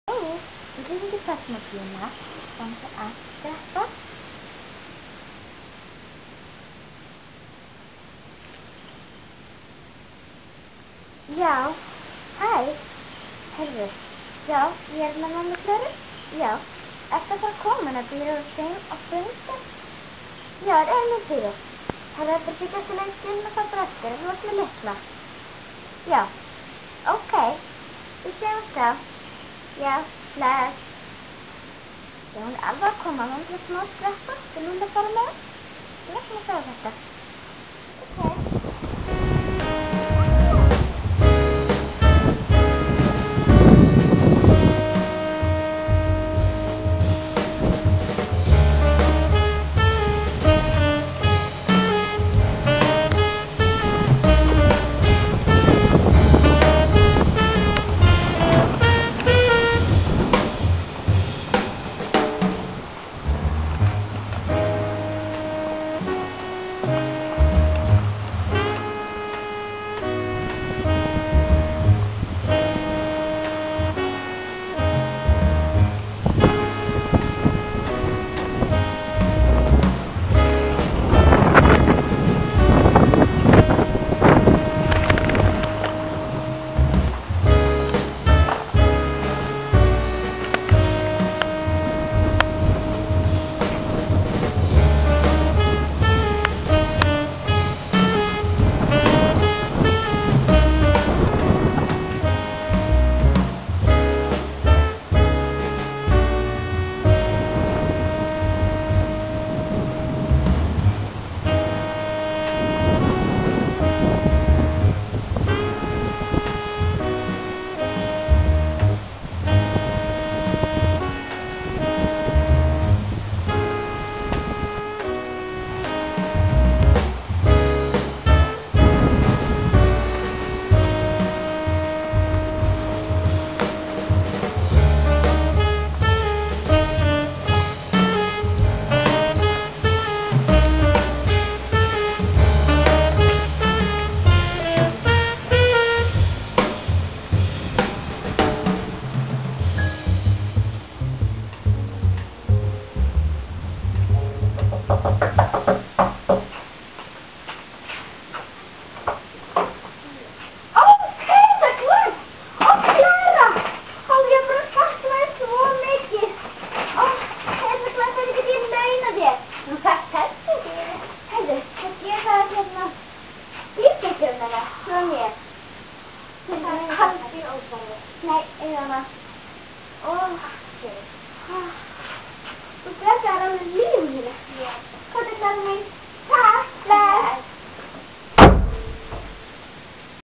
Oh, det är lite fast mot Lina. Framför att skratta. Ja, hej. Hörru. Ja, hjälmen om du klarar? Ja. Efter kommer att bli rutin och punkten. Ja, det är min tur. Har du försökt att lägga till med fabriker? Det låter mig lättna. Ja. Okej. Vi ses då. Ja, läs. Jag undrar allvar kommer man till småskratta. Det är under för mig. Jag kan inte översätta.